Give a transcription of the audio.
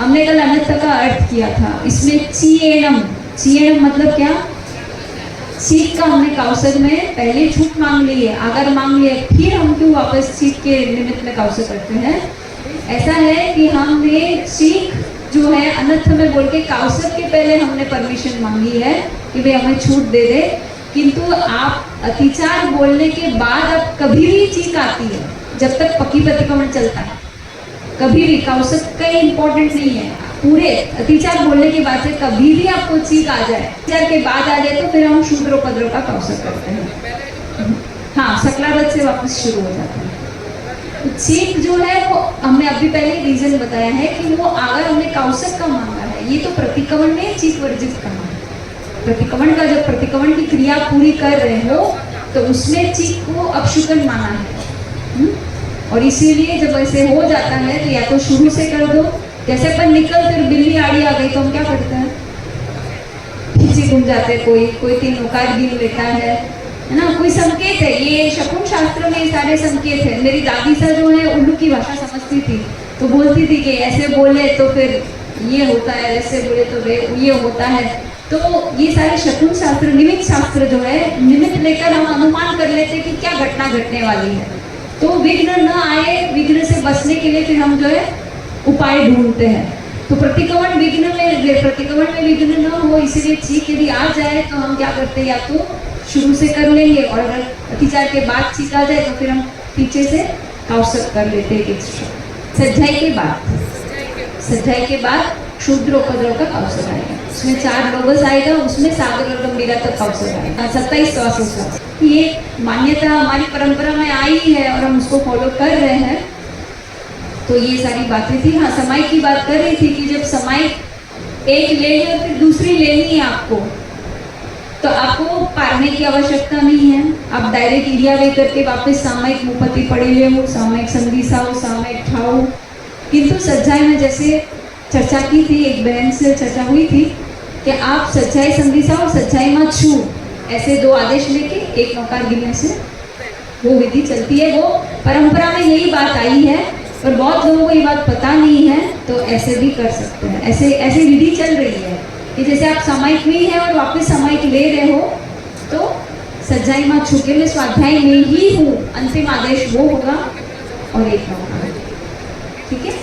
हमने कल अन्यथा का अर्थ किया था। इसमें चीएनम, चीएनम मतलब क्या? चीक का हमने काउसक में पहले छूट मांग ली है, अगर मांग लिया, फिर हम क्यों वापस चीक के निमित्त में काउसक करते हैं? ऐसा है कि हमने चीक जो है अनर्थ में बोल के काउसक के पहले हमने परमिशन मांगी है कि भाई हमें छूट दे दे, किंतु आप अतिचार बोलने के बाद अब कभी भी चीक आती है जब तक पक्की प्रतिक्रमण चलता है, कभी भी काउसक का इम्पोर्टेंट नहीं है। पूरे अतिचार बोलने के बाद से कभी भी आपको चीक आ जाए, अतिचार के बाद आ जाए तो फिर हम शूद्रोपद्रव का काउसक करते हैं। हाँ, सकलावत से वापस शुरू हो जाता है। चीक जो है वो हमने अभी पहले रीजन बताया है कि वो अगर हमने काउसक का मांगा है, ये तो प्रतिक्रमण में चीक वर्जित करना है। प्रतिक्रमण का जब प्रतिक्रमण की क्रिया पूरी कर रहे हो तो उसमें चीक को अपशुकन माना है। और इसीलिए जब ऐसे हो जाता है तो या तो शुरू से कर दो, जैसे अपन निकल फिर बिल्ली आड़ी आ गई तो हम क्या करते हैं? पीछे घूम जाते, कोई तीन उकार गिन लेता है ना, कोई संकेत है। ये शकुन शास्त्र में सारे संकेत है। मेरी दादी सा जो है उल्लू की भाषा समझती थी, तो बोलती थी कि ऐसे बोले तो फिर ये होता है, ऐसे बोले तो ये होता है। तो ये सारे शकुन शास्त्र, निमित्त शास्त्र जो है, निमित्त लेकर हम अनुमान कर लेते कि क्या घटना घटने वाली है, तो विघ्न न आए, विघ्न से बचने के लिए फिर हम जो है उपाय ढूंढते हैं। तो प्रतिक्रमण में विघ्न न हो, इसीलिए चीक यदि आ जाए तो हम क्या करते हैं, या तो शुरू से कर लेंगे, और अगर अतिचार के बाद चीक आ जाए तो फिर हम पीछे से काउसक कर लेते हैं। सज्जाई के बाद शूद्रोपद्रव का काउसक आएगा, उसमें 4 लोगस आएगा, उसमें सागर और गंभीरा तक काउसक आएगा। 27 श्वासों का ये मान्यता हमारी परंपरा में आई है और हम उसको फॉलो कर रहे हैं। तो ये सारी बातें थी। हाँ, समय की बात कर रही थी कि जब समय एक ले ली और फिर दूसरी लेनी है आपको, तो आपको पारने की आवश्यकता नहीं है। आप डायरेक्ट इरिया वे करके वापस सामयिक मुपति पढ़े ले हो, सामयिक संदिशा हो, सामयिक ठाओ। किंतु सज्जाई में जैसे चर्चा की थी, एक बहन से चर्चा हुई थी कि आप सज्जाई संदिशा और सज्जाई में छू, ऐसे 2 आदेश लेके एक नौकार गिनने से वो विधि चलती है। वो परंपरा में यही बात आई है, पर बहुत लोगों को ये बात पता नहीं है, तो ऐसे भी कर सकते हैं। ऐसे विधि चल रही है कि जैसे आप सामयिक में है और वापस सामयिक ले रहे हो, तो सज्जाई माँ छुके में स्वाध्याय में ही हूँ, अंतिम आदेश वो होगा और एक नौकार। ठीक है।